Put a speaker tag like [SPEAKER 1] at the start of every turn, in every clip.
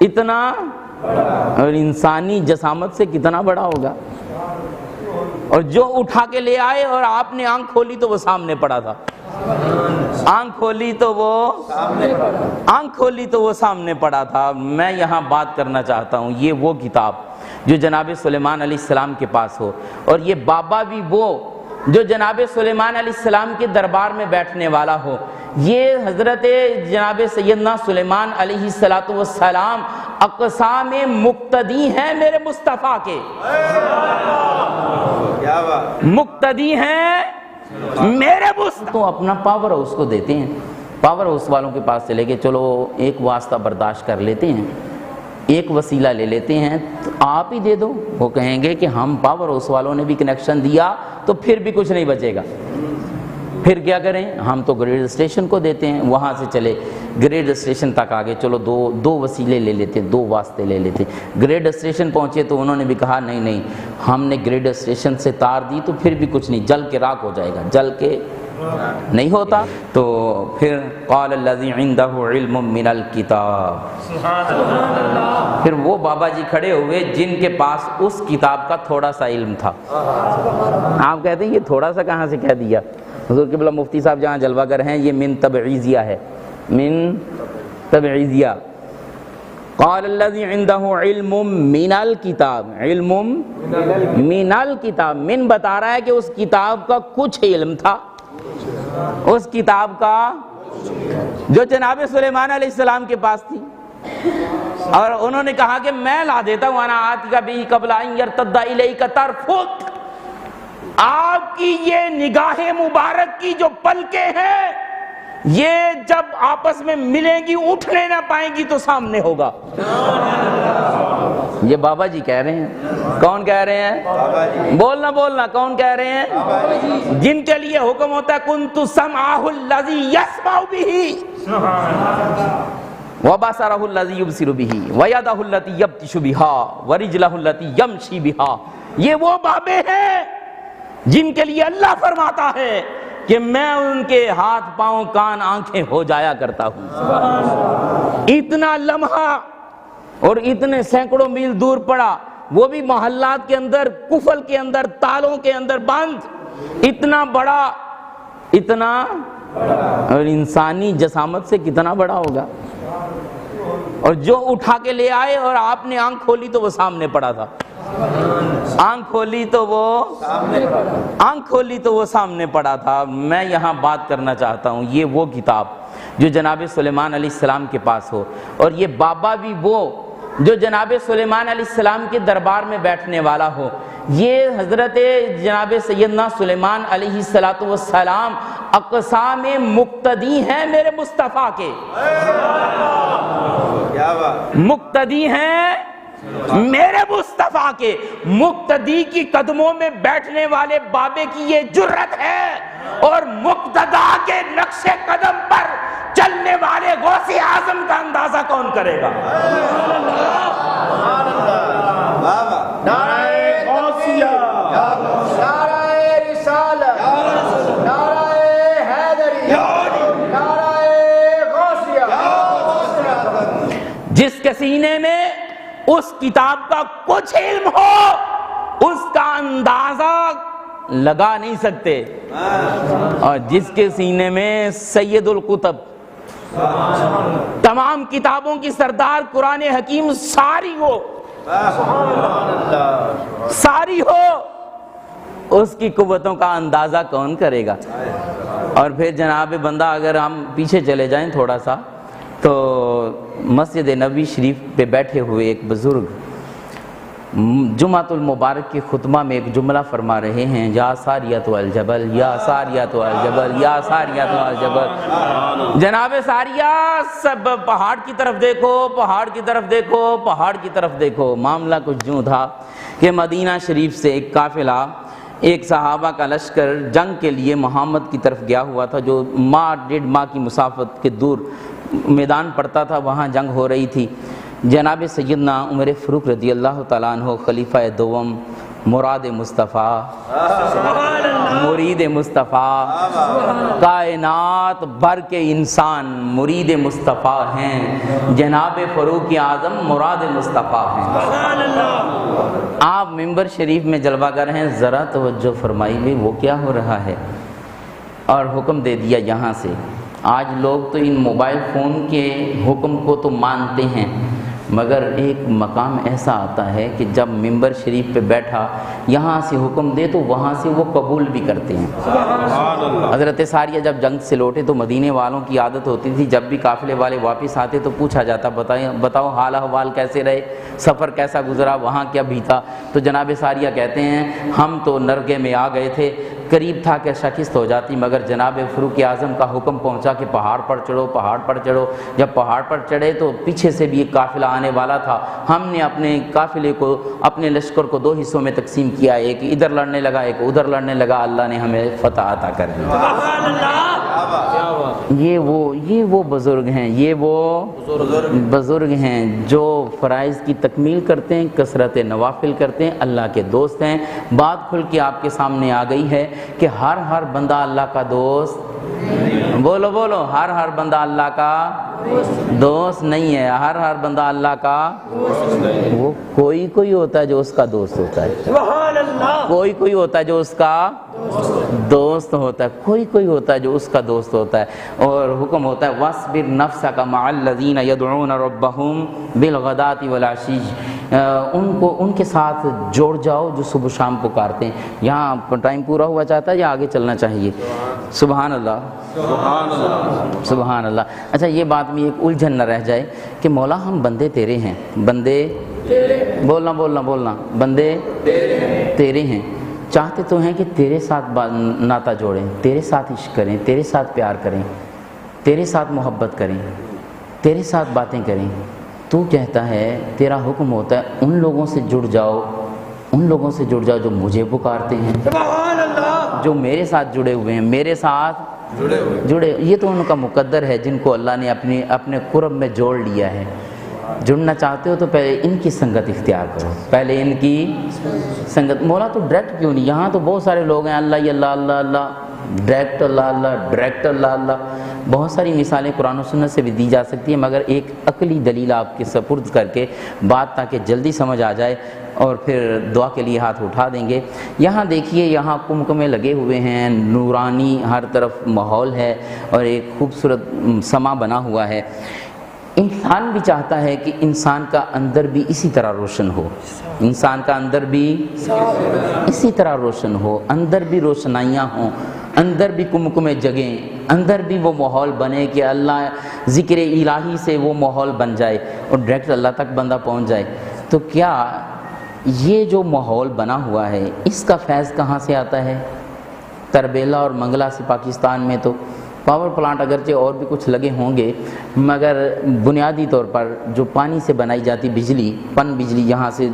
[SPEAKER 1] اتنا اور انسانی جسامت سے کتنا بڑا ہوگا، اور جو اٹھا کے لے آئے اور آپ نے آنکھ کھولی تو وہ سامنے پڑا تھا، آنکھ کھولی تو وہ سامنے پڑا تھا۔ میں یہاں بات کرنا چاہتا ہوں، یہ وہ کتاب جو جناب سلیمان علیہ السلام کے پاس ہو، اور یہ بابا بھی وہ جو جناب سلیمان علیہ السلام کے دربار میں بیٹھنے والا ہو۔ یہ حضرت جناب سیدنا سلیمان علیہ السلام اقسام مقتدی ہیں میرے مصطفیٰ کے، مقتدی ہیں میرے مصطفیٰ۔ تو اپنا پاور ہاؤس کو دیتے ہیں، پاور ہاؤس والوں کے پاس سے لے کے چلو ایک واسطہ برداشت کر لیتے ہیں، ایک وسیلہ لے لیتے ہیں، تو آپ ہی دے دو۔ وہ کہیں گے کہ ہم پاور ہاؤس والوں نے بھی کنیکشن دیا تو پھر بھی کچھ نہیں بچے گا، پھر کیا کریں؟ ہم تو گریڈ اسٹیشن کو دیتے ہیں، وہاں سے چلے گریڈ اسٹیشن تک آگے چلو دو وسیلے لے لیتے ہیں، دو واسطے لے لیتے ہیں۔ گریڈ اسٹیشن پہنچے تو انہوں نے بھی کہا نہیں ہم نے گریڈ اسٹیشن سے تار دی تو پھر بھی کچھ نہیں، جل کے راکھ ہو جائے گا، جل کے نہیں ہوتا۔ تو پھر قال الذی عنده علم من الکتاب، پھر وہ بابا جی کھڑے ہوئے جن کے پاس اس کتاب کا تھوڑا سا علم تھا۔ آپ کہتے ہیں یہ تھوڑا سا کہاں سے کہہ دیا؟ حضور قبلہ مفتی صاحب جہاں جلوہ گر ہیں، یہ من تبعیضیہ ہے، من تبعیضیہ۔ قال الذی عنده علم من الکتاب، علم من الکتاب، من بتا رہا ہے کہ اس کتاب کا کچھ علم تھا، اس کتاب کا جو جناب سلیمان علیہ السلام کے پاس تھی، اور انہوں نے کہا کہ میں لا دیتا ہوں، انا آتیک بہ قبل ان یرتد الیک طرفک۔ آپ کی یہ نگاہ مبارک کی جو پلکیں ہیں، یہ جب آپس میں ملیں گی اٹھنے نہ پائیں گی تو سامنے ہوگا۔ یہ بابا جی کہہ رہے ہیں۔ کون کہہ رہے ہیں؟ بولنا کون کہہ رہے ہیں؟ جن کے لیے حکم ہوتا ہے کنت سمعہ الذی یسمع بہ وبصرہ الذی یبصر بہ ویدہ التی یبطش بہا ورجلہ التی یمشی بہا۔ یہ وہ بابے ہیں جن کے لیے اللہ فرماتا ہے کہ میں ان کے ہاتھ پاؤں کان آنکھیں ہو جایا کرتا ہوں۔ اتنا لمحہ اور اتنے سینکڑوں میل دور پڑا، وہ بھی محلات کے اندر، کفل کے اندر، تالوں کے اندر بند، اتنا بڑا، اتنا اور انسانی جسامت سے کتنا بڑا ہوگا، اور جو اٹھا کے لے آئے اور آپ نے آنکھ کھولی تو وہ سامنے پڑا تھا، آنکھ کھولی تو وہ سامنے پڑا تھا۔ میں یہاں بات کرنا چاہتا ہوں، یہ وہ کتاب جو جناب سلیمان علیہ السلام کے پاس ہو، اور یہ بابا بھی وہ جو جناب سلیمان علیہ السلام کے دربار میں بیٹھنے والا ہو۔ یہ حضرت جناب سیدنا سلیمان علیہ السلام اقسام مقتدی ہیں میرے مصطفیٰ کے، مقتدی ہیں میرے مصطفیٰ کے۔ مقتدی کی قدموں میں بیٹھنے والے بابے کی یہ جرت ہے، اور مقتدا کے نقش قدم پر چلنے والے غوث اعظم کا اندازہ کون کرے گا؟
[SPEAKER 2] نعرہ غوثیہ، نعرہ رسالت، نعرہ حیدری، نعرہ غوثیہ۔
[SPEAKER 1] جس کے سینے میں اس کتاب کا کچھ علم ہو اس کا اندازہ لگا نہیں سکتے، اور جس کے سینے میں سید القطب، تمام کتابوں کی سردار قرآن حکیم ساری ہو اس کی قوتوں کا اندازہ کون کرے گا؟ اور پھر جناب بندہ اگر ہم پیچھے چلے جائیں تھوڑا سا، تو مسجد نبوی شریف پہ بیٹھے ہوئے ایک بزرگ جمعۃ المبارک کے خطبہ میں ایک جملہ فرما رہے ہیں، یا ساریۃ الجبل، یا ساریۃ الجبل، یا ساریۃ الجبل۔ جناب ساریہ، سب پہاڑ کی طرف دیکھو، پہاڑ کی طرف دیکھو، پہاڑ کی طرف دیکھو۔ معاملہ کچھ یوں تھا کہ مدینہ شریف سے ایک قافلہ، ایک صحابہ کا لشکر جنگ کے لیے محمد کی طرف گیا ہوا تھا، جو ڈیڑھ ماہ کی مسافت کے دور میدان پڑتا تھا، وہاں جنگ ہو رہی تھی۔ جناب سیدنا عمر فاروق رضی اللہ تعالیٰ عنہ خلیفہ دوم، مراد مصطفیٰ، مرید مصطفیٰ، کائنات بھر کے انسان مرید مصطفیٰ ہیں، جناب فاروق اعظم مراد مصطفیٰ ہیں۔ آپ منبر شریف میں جلوہ گر ہیں، ذرا توجہ فرمائیے وہ کیا ہو رہا ہے، اور حکم دے دیا یہاں سے۔ آج لوگ تو ان موبائل فون کے حکم کو تو مانتے ہیں، مگر ایک مقام ایسا آتا ہے کہ جب منبر شریف پہ بیٹھا یہاں سے حکم دے تو وہاں سے وہ قبول بھی کرتے ہیں۔ حضرت ساریہ جب جنگ سے لوٹے تو مدینے والوں کی عادت ہوتی تھی، جب بھی قافلے والے واپس آتے تو پوچھا جاتا بتاؤ حال احوال کیسے رہے، سفر کیسا گزرا، وہاں کیا بیتا؟ تو جناب ساریہ کہتے ہیں ہم تو نرگے میں آ گئے تھے، قریب تھا کہ شکست ہو جاتی، مگر جناب فاروق اعظم کا حکم پہنچا کہ پہاڑ پر چڑھو، پہاڑ پر چڑھو۔ جب پہاڑ پر چڑھے تو پیچھے سے بھی ایک قافلہ آنے والا تھا، ہم نے اپنے قافلے کو، اپنے لشکر کو دو حصوں میں تقسیم کیا، ایک ادھر لڑنے لگا ایک ادھر لڑنے لگا، اللہ نے ہمیں فتح عطا کر دی۔ یہ وہ بزرگ ہیں، یہ وہ بزرگ ہیں جو فرائض کی تکمیل کرتے ہیں، کثرت نوافل کرتے ہیں، اللہ کے دوست ہیں۔ بات کھل کے آپ کے سامنے آ گئی ہے کہ ہر بندہ اللہ کا دوست، بولو ہر بندہ اللہ کا دوست نہیں ہے، ہر بندہ اللہ کا وہ کوئی ہوتا ہے جو اس کا دوست ہوتا ہے، کوئی ہوتا ہے جو اس کا دوست ہوتا ہے، کوئی ہوتا ہے جو اس کا دوست ہوتا ہے۔ اور حکم ہوتا ہے وَاصْبِرْ نَفْسَكَ مَعَ الَّذِينَ يَدْعُونَ رَبَّهُمْ بِالْغَدَاةِ وَالْعَشِيِّ، ان کے ساتھ جوڑ جاؤ جو صبح شام پکارتے ہیں۔ یہاں ٹائم پورا ہوا چاہتا ہے یا آگے چلنا چاہیے؟ سبحان اللہ، سبحان اللہ۔ اچھا یہ بات میں ایک الجھن نہ رہ جائے کہ مولا ہم بندے تیرے ہیں، بندے بولنا بندے تیرے ہیں، چاہتے تو ہیں کہ تیرے ساتھ ناتا جوڑیں، تیرے ساتھ عشق کریں، تیرے ساتھ پیار کریں، تیرے ساتھ محبت کریں، تیرے ساتھ باتیں کریں۔ تو کہتا ہے، تیرا حکم ہوتا ہے ان لوگوں سے جڑ جاؤ، ان لوگوں سے جڑ جاؤ جو مجھے پکارتے ہیں، جو میرے ساتھ جڑے ہوئے ہیں، میرے ساتھ جڑے۔ یہ تو ان کا مقدر ہے جن کو اللہ نے اپنے قرب میں جوڑ لیا ہے۔ جڑنا چاہتے ہو تو پہلے ان کی سنگت اختیار کرو، پہلے ان کی سنگت۔ مولا تو ڈائریکٹ کیوں نہیں؟ یہاں تو بہت سارے لوگ ہیں اللہ اللہ اللہ، ڈائریکٹ اللہ اللہ۔ بہت ساری مثالیں قرآن و سنت سے بھی دی جا سکتی ہیں، مگر ایک عقلی دلیل آپ کے سپرد کر کے بات تاکہ جلدی سمجھ آ جائے اور پھر دعا کے لیے ہاتھ اٹھا دیں گے۔ یہاں دیکھیے، یہاں کمکمے لگے ہوئے ہیں، نورانی ہر طرف ماحول ہے اور ایک خوبصورت سما بنا ہوا ہے۔ انسان بھی چاہتا ہے کہ انسان کا اندر بھی اسی طرح روشن ہو، انسان کا اندر بھی اسی طرح روشن ہو، اندر بھی روشنائیاں ہوں، اندر بھی کمکمے جگیں، اندر بھی وہ ماحول بنے کہ اللہ ذکر الہی سے وہ ماحول بن جائے اور ڈائریکٹ اللہ تک بندہ پہنچ جائے۔ تو کیا یہ جو ماحول بنا ہوا ہے اس کا فیض کہاں سے آتا ہے؟ تربیلا اور منگلا سے پاکستان میں تو پاور پلانٹ اگرچہ اور بھی کچھ لگے ہوں گے، مگر بنیادی طور پر جو پانی سے بنائی جاتی بجلی، پن بجلی، یہاں سے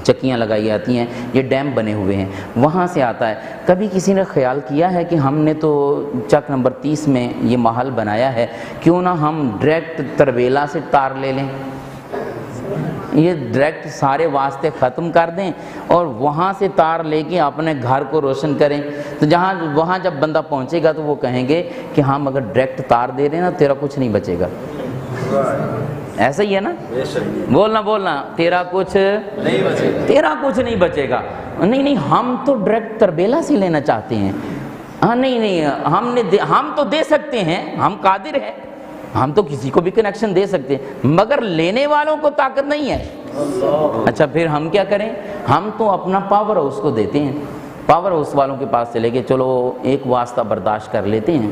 [SPEAKER 1] چکیاں لگائی جاتی ہیں، یہ ڈیم بنے ہوئے ہیں، وہاں سے آتا ہے۔ کبھی کسی نے خیال کیا ہے کہ ہم نے تو چک نمبر 30 میں یہ محل بنایا ہے، کیوں نہ ہم ڈائریکٹ تربیلا سے تار لے لیں، یہ ڈائریکٹ سارے واسطے ختم کر دیں اور وہاں سے تار لے کے اپنے گھر کو روشن کریں؟ تو وہاں جب بندہ پہنچے گا تو وہ کہیں گے کہ ہم اگر ڈائریکٹ تار دے رہے ہیں نا، تیرا کچھ نہیں بچے گا۔ ایسا ہی ہے نا؟ بولنا تیرا کچھ نہیں بچے گا۔ نہیں، ہم تو ڈائریکٹ تربیلا سے لینا چاہتے ہیں۔ ہاں نہیں، ہم تو دے سکتے ہیں، ہم قادر ہیں، ہم تو کسی کو بھی کنیکشن دے سکتے ہیں، مگر لینے والوں کو طاقت نہیں ہے۔ اچھا پھر ہم کیا کریں؟ ہم تو اپنا پاور ہاؤس کو دیتے ہیں، پاور ہاؤس والوں کے پاس چلے گئے، چلو ایک واسطہ برداشت کر لیتے ہیں،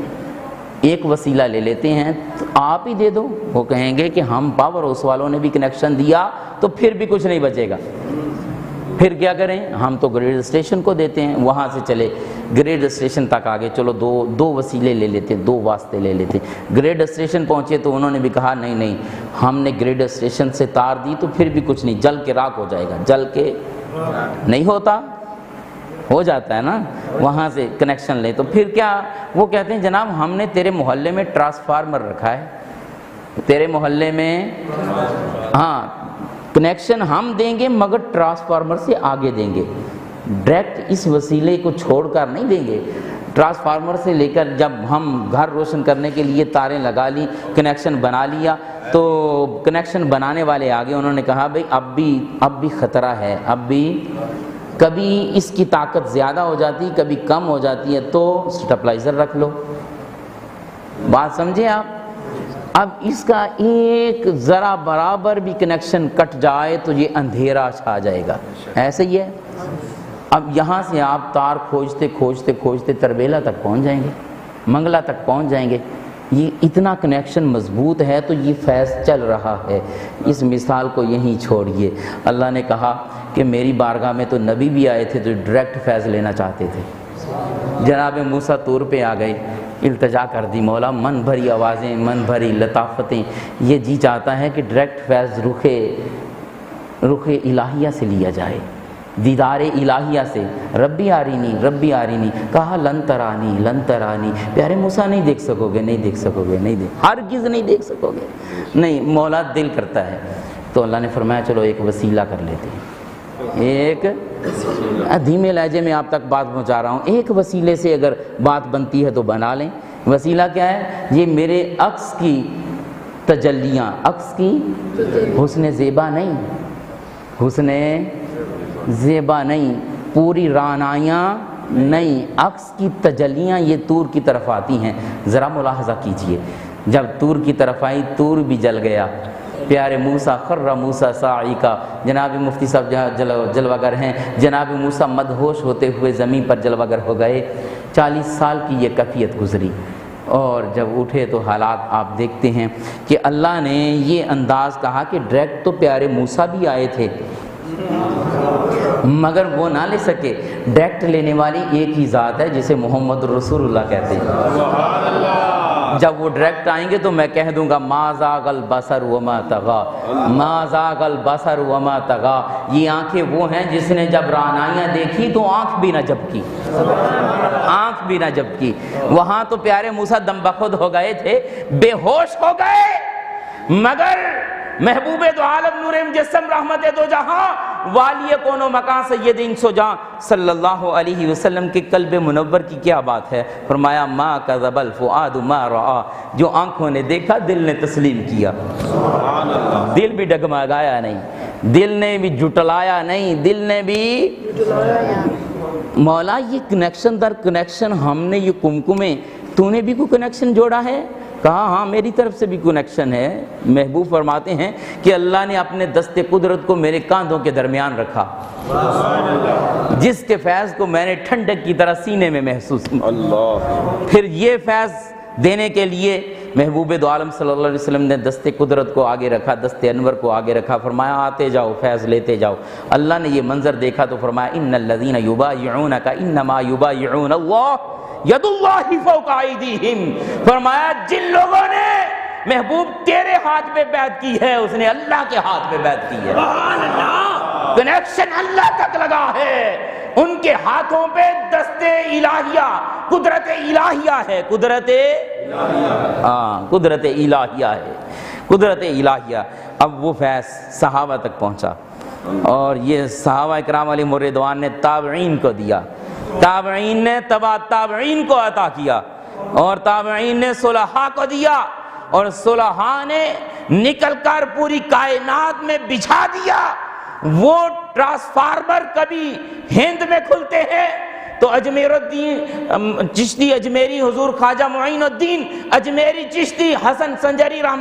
[SPEAKER 1] ایک وسیلہ لے لیتے ہیں، تو آپ ہی دے دو۔ وہ کہیں گے کہ ہم پاور ہاؤس والوں نے بھی کنیکشن دیا تو پھر بھی کچھ نہیں بچے گا، پھر کیا کریں؟ ہم تو گریڈ اسٹیشن کو دیتے ہیں، وہاں سے چلے گریڈ اسٹیشن تک آگے، چلو دو وسیلے لے لیتے، دو واسطے لے لیتے۔ گریڈ اسٹیشن پہنچے تو انہوں نے بھی کہا نہیں، ہم نے گریڈ اسٹیشن سے تار دی تو پھر بھی کچھ نہیں، جل کے راکھ ہو جائے گا، جل کے نہیں ہوتا، ہو جاتا ہے نا، وہاں سے کنیکشن لے تو پھر کیا؟ وہ کہتے ہیں جناب ہم نے تیرے محلے میں ٹرانسفارمر رکھا ہے، تیرے محلے میں ہاں کنیکشن ہم دیں گے مگر ٹرانسفارمر سے آگے دیں گے، ڈائریکٹ اس وسیلے کو چھوڑ کر نہیں دیں گے۔ ٹرانسفارمر سے لے کر جب ہم گھر روشن کرنے کے لیے تاریں لگا لی، کنیکشن بنا لیا، تو کنیکشن بنانے والے آگے انہوں نے کہا بھئی اب بھی خطرہ ہے، اب بھی کبھی اس کی طاقت زیادہ ہو جاتی، کبھی کم ہو جاتی ہے، تو سٹیپلائزر رکھ لو۔ بات سمجھے آپ؟ اب اس کا ایک ذرا برابر بھی کنیکشن کٹ جائے تو یہ اندھیرا چھا جائے گا، ایسے ہی ہے۔ اب یہاں سے آپ تار کھوجتے کھوجتے کھوجتے تربیلا تک پہنچ جائیں گے، منگلا تک پہنچ جائیں گے۔ یہ اتنا کنیکشن مضبوط ہے تو یہ فیض چل رہا ہے۔ اس مثال کو یہیں چھوڑیے۔ اللہ نے کہا کہ میری بارگاہ میں تو نبی بھی آئے تھے جو ڈائریکٹ فیض لینا چاہتے تھے۔ جناب موسیٰ طور پہ آ گئے، التجا کر دی، مولا من بھری آوازیں، من بھری لطافتیں، یہ جی چاہتا ہے کہ ڈائریکٹ فیض رخ الہیہ سے لیا جائے، دیدار الہیہ سے۔ ربی آرینی ربی آرینی، کہا لن ترانی لن ترانی، پیارے موسیٰ نہیں دیکھ سکو گے، نہیں دیکھ سکو گے، ہرگز نہیں دیکھ سکو گے، نہیں۔ مولا دل کرتا ہے، تو اللہ نے فرمایا چلو ایک وسیلہ کر لیتے ہیں، ایک دھیمے لہجے میں آپ تک بات پہنچا رہا ہوں، ایک وسیلے سے اگر بات بنتی ہے تو بنا لیں۔ وسیلہ کیا ہے؟ یہ میرے عکس کی تجلیاں، عکس کی حسن زیبا نہیں، حسن زیبا نہیں، پوری رعنائیاں نہیں، عکس کی تجلیاں یہ طور کی طرف آتی ہیں۔ ذرا ملاحظہ کیجئے، جب طور کی طرف آئی طور بھی جل گیا، پیارے موسیٰ خر موسیٰ صاعقہ، جناب مفتی صاحب جہاں جلوہ گر ہیں، جناب موسیٰ مدہوش ہوتے ہوئے زمین پر جلوہ گر ہو گئے۔ 40 سال کی یہ کیفیت گزری، اور جب اٹھے تو حالات آپ دیکھتے ہیں کہ اللہ نے یہ انداز کہا کہ ڈائریکٹ تو پیارے موسیٰ بھی آئے تھے مگر وہ نہ لے سکے۔ ڈائریکٹ لینے والی ایک ہی ذات ہے جسے محمد رسول اللہ کہتے ہیں۔ جب وہ ڈائریکٹ آئیں گے تو میں کہہ دوں گا ما زاغ البصر وما طغی، ما زاغ البصر وما طغی۔ یہ آنکھیں وہ ہیں جس نے جب رعنائیاں دیکھی تو آنکھ بھی نہ جھپکی، آنکھ بھی نہ جھپکی۔ وہاں تو پیارے موسیٰ دم بخود ہو گئے تھے، بے ہوش ہو گئے، مگر محبوب دو عالم نور مجسم رحمت دو جہاں والی کون و مکان سید سو جہاں صلی اللہ علیہ وسلم کے قلب منور کی کیا بات ہے۔ فرمایا ما کذب الفؤاد ما رآ، جو آنکھوں نے دیکھا دل نے تسلیم کیا، دل بھی ڈگمگایا نہیں، دل نے بھی جھٹلایا نہیں، دل نے بھی مولا یہ کنیکشن در کنیکشن ہم نے یہ کمکمیں، تو نے بھی کوئی کنیکشن جوڑا ہے؟ کہا ہاں میری طرف سے بھی کنیکشن ہے۔ محبوب فرماتے ہیں کہ اللہ نے اپنے دست قدرت کو میرے کاندھوں کے درمیان رکھا، جس کے فیض کو میں نے ٹھنڈک کی طرح سینے میں محسوس کیا۔ پھر یہ فیض دینے کے لیے محبوب دو عالم صلی اللہ علیہ وسلم نے دست قدرت کو آگے رکھا، دست انور کو آگے رکھا، فرمایا آتے جاؤ فیض لیتے جاؤ۔ اللہ نے یہ منظر دیکھا تو فرمایا ان الذین یبایعونک انما یبایعون اللہ ید اللہ فوق ایدیہم، فرمایا جن لوگوں نے محبوب تیرے ہاتھ پہ بیعت کی ہے اس نے اللہ کے ہاتھ پہ بیعت کی ہے۔ کنیکشن اللہ تک لگا ہے، ان کے ہاتھوں پہ دست الہیہ، قدرت الہیہ ہے، قدرت الہیہ ہے، قدرت الہیہ۔ اب وہ فیض صحابہ تک پہنچا، اور یہ صحابہ اکرام علیہم الرضوان نے تابعین کو دیا، تابعین نے تبع تابعین کو عطا کیا، اور تابعین نے صلحاء کو دیا، اور صلحاء نے نکل کر پوری کائنات میں بچھا دیا۔ وہ ٹرانسفارمر کبھی ہند میں کھلتے ہیں تو اجمیر الدین چشتی اجمیری، حضور خواجہ معین الدین اجمیری چشتی، حسن سنجری رحمۃ